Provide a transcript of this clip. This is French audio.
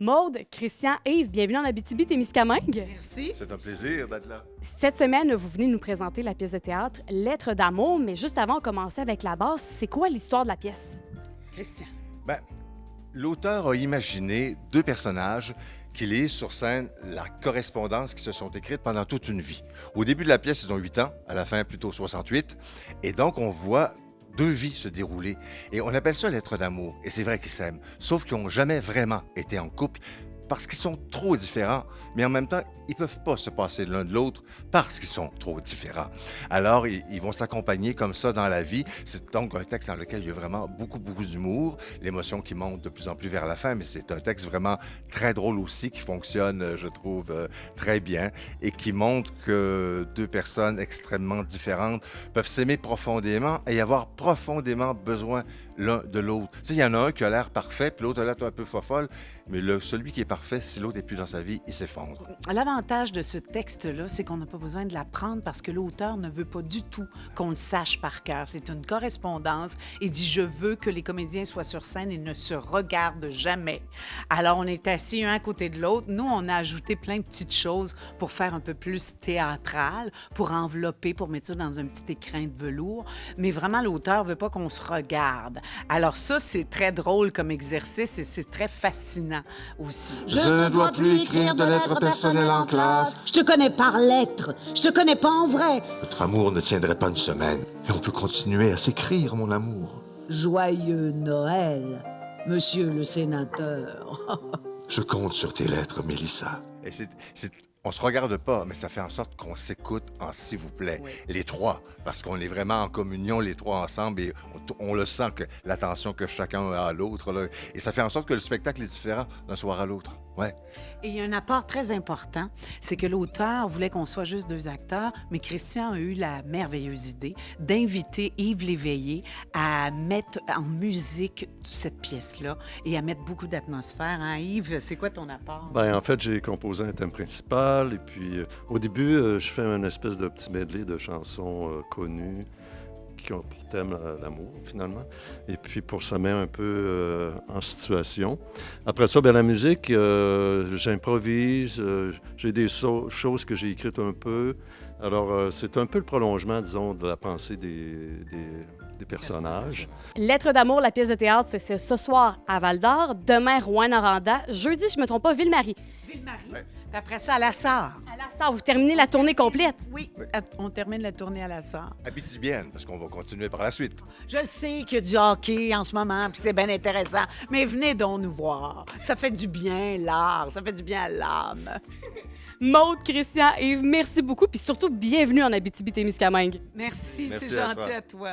Maude, Christian, Yves, bienvenue en Abitibi-Témiscamingue. Merci. C'est un plaisir d'être là. Cette semaine, vous venez nous présenter la pièce de théâtre Lettres d'amour, mais juste avant de commencer avec la base, c'est quoi l'histoire de la pièce? Christian. Ben, l'auteur a imaginé deux personnages qui lisent sur scène la correspondance qui se sont écrites pendant toute une vie. Au début de la pièce, ils ont 8 ans, à la fin, plutôt 68. Et donc, on voit deux vies se dérouler. Et on appelle ça lettres d'amour. Et c'est vrai qu'ils s'aiment. Sauf qu'ils n'ont jamais vraiment été en couple parce qu'ils sont trop différents. Mais en même temps, ils ne peuvent pas se passer l'un de l'autre parce qu'ils sont trop différents. Alors, ils vont s'accompagner comme ça dans la vie. C'est donc un texte dans lequel il y a vraiment beaucoup d'humour, l'émotion qui monte de plus en plus vers la fin, mais c'est un texte vraiment très drôle aussi, qui fonctionne, je trouve, très bien et qui montre que deux personnes extrêmement différentes peuvent s'aimer profondément et avoir profondément besoin l'un de l'autre. Tu sais, il y en a un qui a l'air parfait, puis l'autre a l'air un peu fofolle, mais celui qui est parfait, si l'autre n'est plus dans sa vie, il s'effondre. L'avantage de ce texte-là, c'est qu'on n'a pas besoin de l'apprendre parce que l'auteur ne veut pas du tout qu'on le sache par cœur. C'est une correspondance. Il dit « Je veux que les comédiens soient sur scène et ne se regardent jamais. » Alors, on est assis un à côté de l'autre. Nous, on a ajouté plein de petites choses pour faire un peu plus théâtral, pour envelopper, pour mettre ça dans un petit écrin de velours. Mais vraiment, l'auteur veut pas qu'on se regarde. Alors ça, c'est très drôle comme exercice et c'est très fascinant aussi. Je ne dois plus écrire de lettres personnelles en classe. Je te connais par lettres, je te connais pas en vrai. Notre amour ne tiendrait pas une semaine. Et on peut continuer à s'écrire, mon amour. Joyeux Noël, monsieur le sénateur. Je compte sur tes lettres, Mélissa. Et on se regarde pas, mais ça fait en sorte qu'on s'écoute en s'il vous plaît, Oui. les trois, parce qu'on est vraiment en communion, les trois ensemble, et on le sent, que l'attention que chacun a à l'autre, là, et ça fait en sorte que le spectacle est différent d'un soir à l'autre. Ouais. Et il y a un apport très important, c'est que l'auteur voulait qu'on soit juste deux acteurs, mais Christian a eu la merveilleuse idée d'inviter Yves Léveillé à mettre en musique cette pièce-là et à mettre beaucoup d'atmosphère. Hein? Yves, c'est quoi ton apport? En fait, j'ai composé un thème principal et puis au début, je fais une espèce de petit medley de chansons connues qui ont pour thème l'amour, finalement. Et puis, pour se mettre un peu en situation. Après ça, la musique, j'improvise. J'ai des choses que j'ai écrites un peu. Alors, c'est un peu le prolongement, disons, de la pensée des personnages. Lettres d'amour, la pièce de théâtre, c'est ce soir à Val-d'Or, demain Rouen-Noranda, jeudi, je me trompe pas, Ville-Marie. Ville-Marie. Puis après ça, à la Sarre. À la Sarre, vous terminez la tournée complète. Oui, on termine la tournée à la Sarre. Abitibienne, parce qu'on va continuer par la suite. Je le sais qu'il y a du hockey en ce moment, puis c'est bien intéressant, mais venez donc nous voir. Ça fait du bien, l'art, ça fait du bien à l'âme. Maude, Christian, Yves, merci beaucoup, puis surtout, bienvenue en Abitibi-Témiscamingue. Merci, Merci c'est à gentil toi. à toi.